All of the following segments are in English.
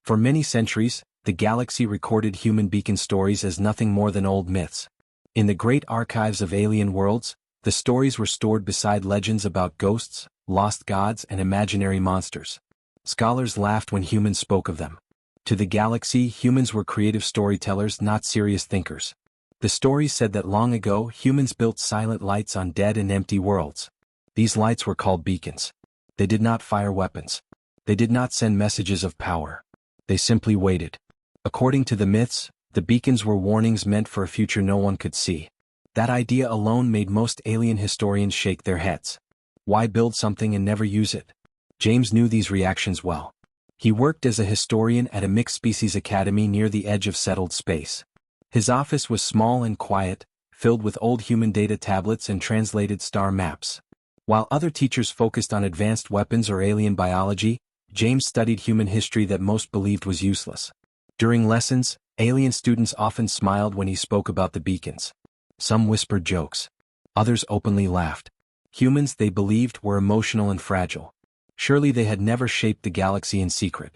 For many centuries, the galaxy recorded human beacon stories as nothing more than old myths. In the great archives of alien worlds, the stories were stored beside legends about ghosts, lost gods, and imaginary monsters. Scholars laughed when humans spoke of them. To the galaxy, humans were creative storytellers, not serious thinkers. The stories said that long ago, humans built silent lights on dead and empty worlds. These lights were called beacons. They did not fire weapons. They did not send messages of power. They simply waited. According to the myths, the beacons were warnings meant for a future no one could see. That idea alone made most alien historians shake their heads. Why build something and never use it? James knew these reactions well. He worked as a historian at a mixed-species academy near the edge of settled space. His office was small and quiet, filled with old human data tablets and translated star maps. While other teachers focused on advanced weapons or alien biology, James studied human history that most believed was useless. During lessons, alien students often smiled when he spoke about the beacons. Some whispered jokes. Others openly laughed. Humans, they believed, were emotional and fragile. Surely they had never shaped the galaxy in secret.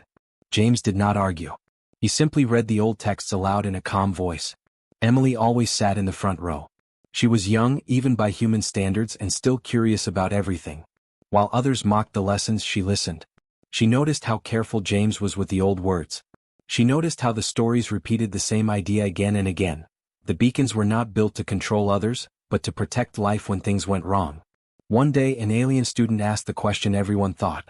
James did not argue. He simply read the old texts aloud in a calm voice. Emily always sat in the front row. She was young, even by human standards, and still curious about everything. While others mocked the lessons, she listened. She noticed how careful James was with the old words. She noticed how the stories repeated the same idea again and again. The beacons were not built to control others, but to protect life when things went wrong. One day an alien student asked the question everyone thought.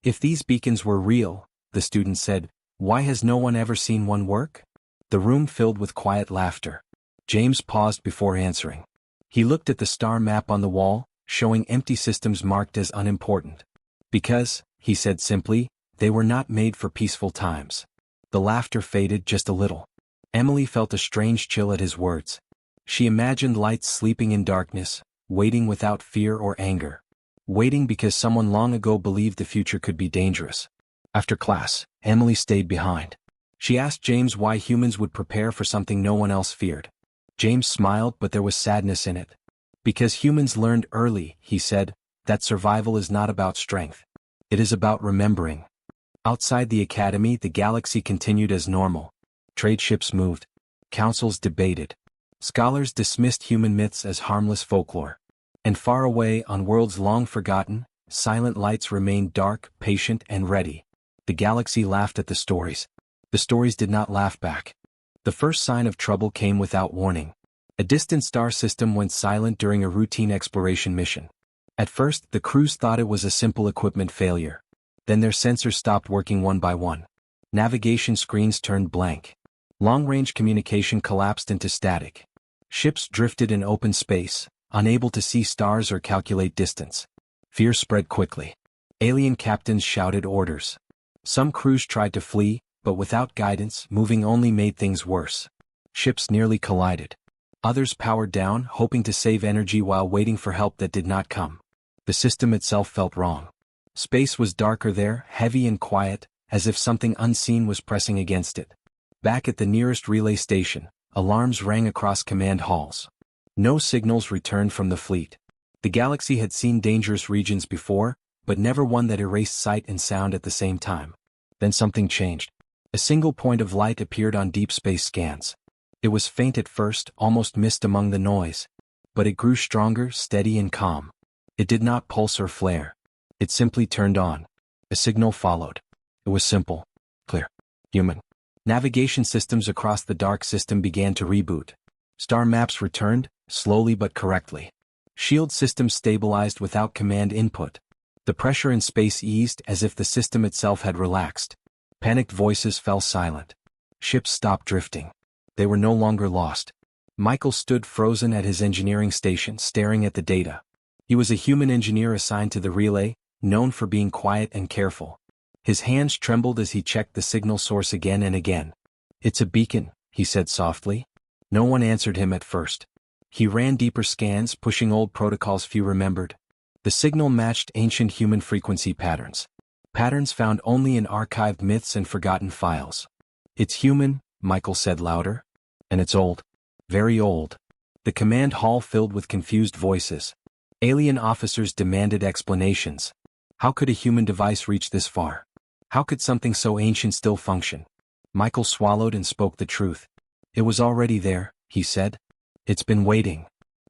If these beacons were real, the student said, why has no one ever seen one work? The room filled with quiet laughter. James paused before answering. He looked at the star map on the wall, showing empty systems marked as unimportant. Because, he said simply, they were not made for peaceful times. The laughter faded just a little. Emily felt a strange chill at his words. She imagined lights sleeping in darkness, waiting without fear or anger. Waiting because someone long ago believed the future could be dangerous. After class, Emily stayed behind. She asked James why humans would prepare for something no one else feared. James smiled, but there was sadness in it. Because humans learned early, he said, that survival is not about strength. It is about remembering. Outside the academy, the galaxy continued as normal. Trade ships moved. Councils debated. Scholars dismissed human myths as harmless folklore. And far away, on worlds long forgotten, silent lights remained dark, patient, and ready. The galaxy laughed at the stories. The stories did not laugh back. The first sign of trouble came without warning. A distant star system went silent during a routine exploration mission. At first, the crews thought it was a simple equipment failure. Then their sensors stopped working one by one. Navigation screens turned blank. Long-range communication collapsed into static. Ships drifted in open space, unable to see stars or calculate distance. Fear spread quickly. Alien captains shouted orders. Some crews tried to flee, but without guidance, moving only made things worse. Ships nearly collided. Others powered down, hoping to save energy while waiting for help that did not come. The system itself felt wrong. Space was darker there, heavy and quiet, as if something unseen was pressing against it. Back at the nearest relay station, alarms rang across command halls. No signals returned from the fleet. The galaxy had seen dangerous regions before, but never one that erased sight and sound at the same time. Then something changed. A single point of light appeared on deep space scans. It was faint at first, almost mist among the noise. But it grew stronger, steady and calm. It did not pulse or flare. It simply turned on. A signal followed. It was simple, clear, human. Navigation systems across the dark system began to reboot. Star maps returned, slowly but correctly. Shield systems stabilized without command input. The pressure in space eased as if the system itself had relaxed. Panicked voices fell silent. Ships stopped drifting. They were no longer lost. Michael stood frozen at his engineering station, staring at the data. He was a human engineer assigned to the relay, known for being quiet and careful. His hands trembled as he checked the signal source again and again. "It's a beacon," he said softly. No one answered him at first. He ran deeper scans, pushing old protocols few remembered. The signal matched ancient human frequency patterns. Patterns found only in archived myths and forgotten files. "It's human," Michael said louder. "And it's old. Very old." The command hall filled with confused voices. Alien officers demanded explanations. How could a human device reach this far? How could something so ancient still function? Michael swallowed and spoke the truth. It was already there, he said. It's been waiting.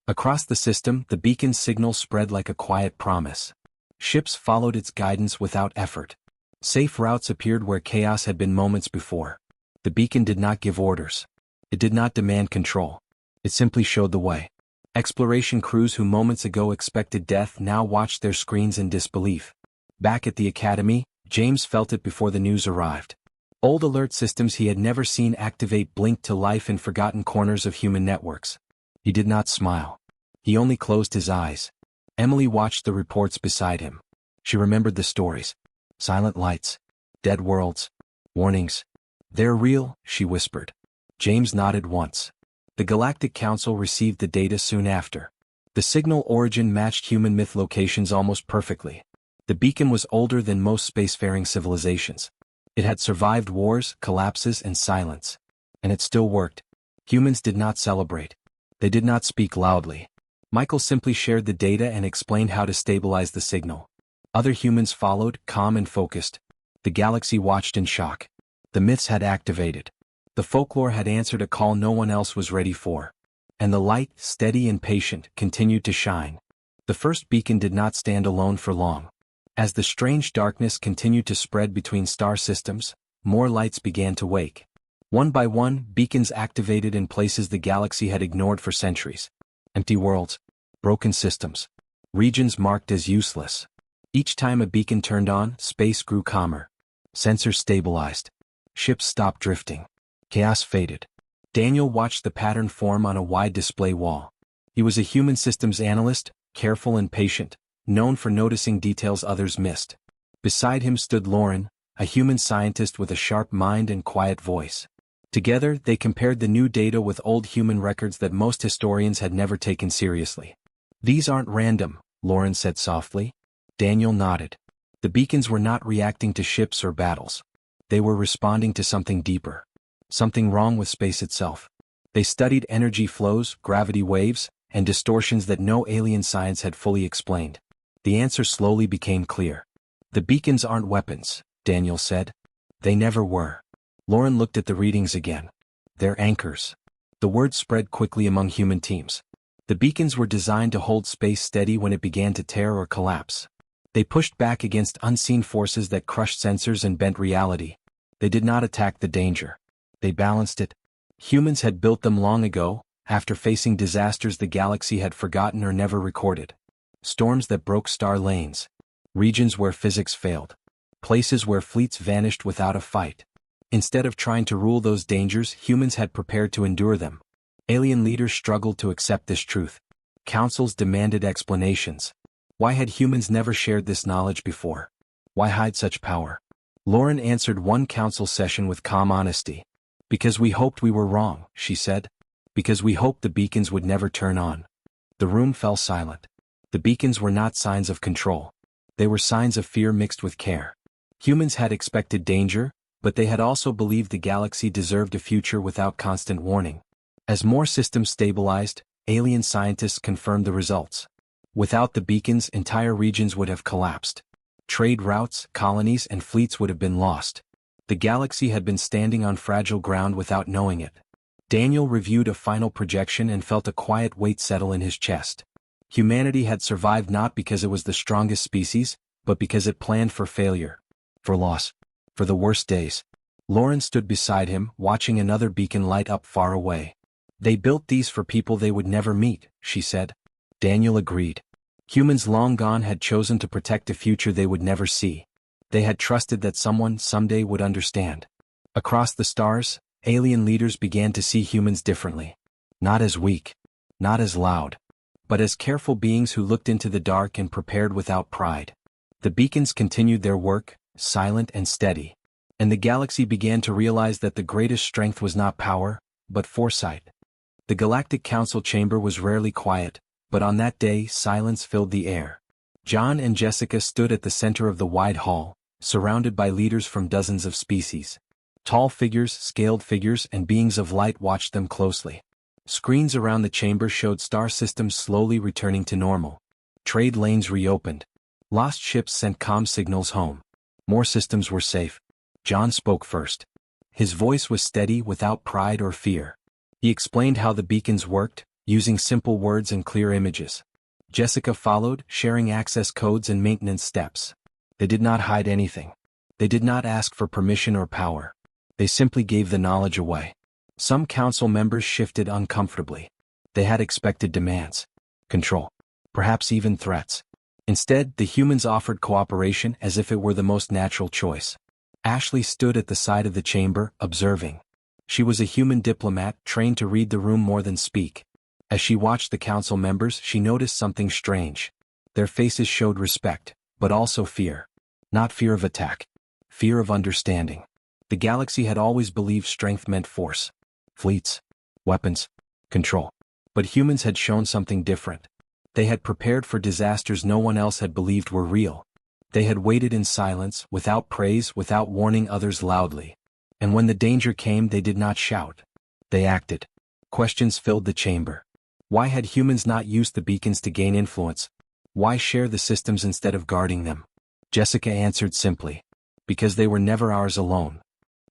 Across the system, the beacon's signal spread like a quiet promise. Ships followed its guidance without effort. Safe routes appeared where chaos had been moments before. The beacon did not give orders. It did not demand control. It simply showed the way. Exploration crews who moments ago expected death now watched their screens in disbelief. Back at the academy, James felt it before the news arrived. Old alert systems he had never seen activate blinked to life in forgotten corners of human networks. He did not smile. He only closed his eyes. Emily watched the reports beside him. She remembered the stories. Silent lights. Dead worlds. Warnings. They're real, she whispered. James nodded once. The Galactic Council received the data soon after. The signal origin matched human myth locations almost perfectly. The beacon was older than most spacefaring civilizations. It had survived wars, collapses, and silence. And it still worked. Humans did not celebrate. They did not speak loudly. Michael simply shared the data and explained how to stabilize the signal. Other humans followed, calm and focused. The galaxy watched in shock. The myths had activated. The folklore had answered a call no one else was ready for. And the light, steady and patient, continued to shine. The first beacon did not stand alone for long. As the strange darkness continued to spread between star systems, more lights began to wake. One by one, beacons activated in places the galaxy had ignored for centuries. Empty worlds. Broken systems. Regions marked as useless. Each time a beacon turned on, space grew calmer. Sensors stabilized. Ships stopped drifting. Chaos faded. Daniel watched the pattern form on a wide display wall. He was a human systems analyst, careful and patient, known for noticing details others missed. Beside him stood Lauren, a human scientist with a sharp mind and quiet voice. Together, they compared the new data with old human records that most historians had never taken seriously. These aren't random, Lauren said softly. Daniel nodded. The beacons were not reacting to ships or battles. They were responding to something deeper. Something wrong with space itself. They studied energy flows, gravity waves, and distortions that no alien science had fully explained. The answer slowly became clear. The beacons aren't weapons, Daniel said. They never were. Lauren looked at the readings again. They're anchors. The word spread quickly among human teams. The beacons were designed to hold space steady when it began to tear or collapse. They pushed back against unseen forces that crushed sensors and bent reality. They did not attack the danger. They balanced it. Humans had built them long ago, after facing disasters the galaxy had forgotten or never recorded. Storms that broke star lanes. Regions where physics failed. Places where fleets vanished without a fight. Instead of trying to rule those dangers, humans had prepared to endure them. Alien leaders struggled to accept this truth. Councils demanded explanations. Why had humans never shared this knowledge before? Why hide such power? Lauren answered one council session with calm honesty. Because we hoped we were wrong, she said. Because we hoped the beacons would never turn on. The room fell silent. The beacons were not signs of control. They were signs of fear mixed with care. Humans had expected danger, but they had also believed the galaxy deserved a future without constant warning. As more systems stabilized, alien scientists confirmed the results. Without the beacons, entire regions would have collapsed. Trade routes, colonies, and fleets would have been lost. The galaxy had been standing on fragile ground without knowing it. Daniel reviewed a final projection and felt a quiet weight settle in his chest. Humanity had survived not because it was the strongest species, but because it planned for failure. For loss. For the worst days. Lauren stood beside him, watching another beacon light up far away. They built these for people they would never meet, she said. Daniel agreed. Humans long gone had chosen to protect a future they would never see. They had trusted that someone someday would understand. Across the stars, alien leaders began to see humans differently. Not as weak. Not as loud. But as careful beings who looked into the dark and prepared without pride. The beacons continued their work, silent and steady. And the galaxy began to realize that the greatest strength was not power, but foresight. The Galactic Council chamber was rarely quiet, but on that day silence filled the air. John and Jessica stood at the center of the wide hall, surrounded by leaders from dozens of species. Tall figures, scaled figures, and beings of light watched them closely. Screens around the chamber showed star systems slowly returning to normal. Trade lanes reopened. Lost ships sent comm signals home. More systems were safe. John spoke first. His voice was steady without pride or fear. He explained how the beacons worked, using simple words and clear images. Jessica followed, sharing access codes and maintenance steps. They did not hide anything. They did not ask for permission or power. They simply gave the knowledge away. Some council members shifted uncomfortably. They had expected demands, control, perhaps even threats. Instead, the humans offered cooperation as if it were the most natural choice. Ashley stood at the side of the chamber, observing. She was a human diplomat trained to read the room more than speak. As she watched the council members, she noticed something strange. Their faces showed respect, but also fear. Not fear of attack. Fear of understanding. The galaxy had always believed strength meant force. Fleets. Weapons. Control. But humans had shown something different. They had prepared for disasters no one else had believed were real. They had waited in silence, without praise, without warning others loudly. And when the danger came, they did not shout. They acted. Questions filled the chamber. Why had humans not used the beacons to gain influence? Why share the systems instead of guarding them? Jessica answered simply. Because they were never ours alone.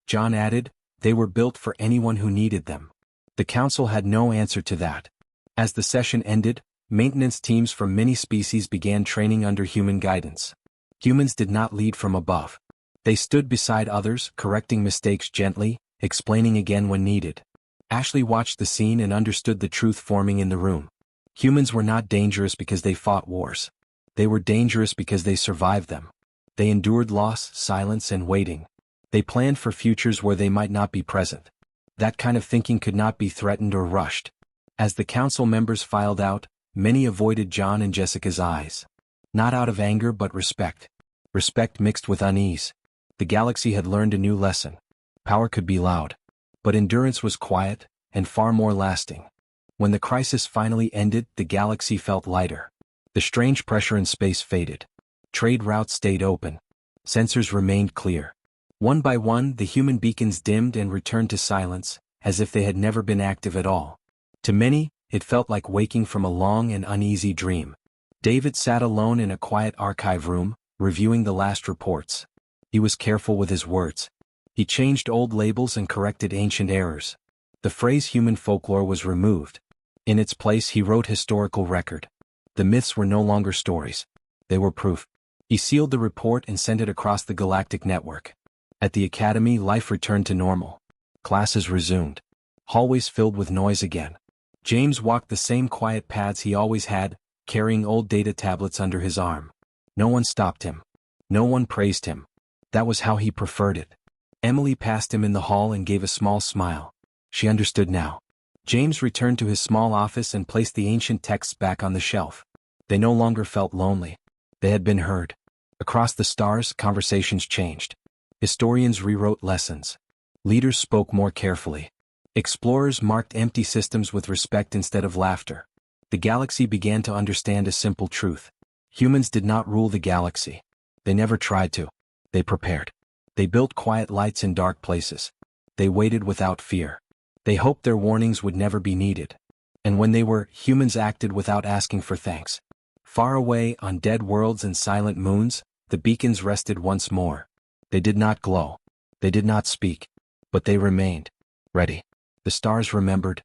John added, they were built for anyone who needed them. The council had no answer to that. As the session ended, maintenance teams from many species began training under human guidance. Humans did not lead from above. They stood beside others, correcting mistakes gently, explaining again when needed. Ashley watched the scene and understood the truth forming in the room. Humans were not dangerous because they fought wars. They were dangerous because they survived them. They endured loss, silence, and waiting. They planned for futures where they might not be present. That kind of thinking could not be threatened or rushed. As the council members filed out, many avoided John and Jessica's eyes. Not out of anger but respect. Respect mixed with unease. The galaxy had learned a new lesson. Power could be loud. But endurance was quiet, and far more lasting. When the crisis finally ended, the galaxy felt lighter. The strange pressure in space faded. Trade routes stayed open. Sensors remained clear. One by one, the human beacons dimmed and returned to silence, as if they had never been active at all. To many, it felt like waking from a long and uneasy dream. David sat alone in a quiet archive room, reviewing the last reports. He was careful with his words. He changed old labels and corrected ancient errors. The phrase human folklore was removed. In its place, he wrote historical record. The myths were no longer stories. They were proof. He sealed the report and sent it across the galactic network. At the academy, life returned to normal. Classes resumed. Hallways filled with noise again. James walked the same quiet paths he always had, carrying old data tablets under his arm. No one stopped him. No one praised him. That was how he preferred it. Emily passed him in the hall and gave a small smile. She understood now. James returned to his small office and placed the ancient texts back on the shelf. They no longer felt lonely. They had been heard. Across the stars, conversations changed. Historians rewrote lessons. Leaders spoke more carefully. Explorers marked empty systems with respect instead of laughter. The galaxy began to understand a simple truth. Humans did not rule the galaxy. They never tried to. They prepared. They built quiet lights in dark places. They waited without fear. They hoped their warnings would never be needed. And when they were, humans acted without asking for thanks. Far away, on dead worlds and silent moons, the beacons rested once more. They did not glow. They did not speak. But they remained. Ready. The stars remembered,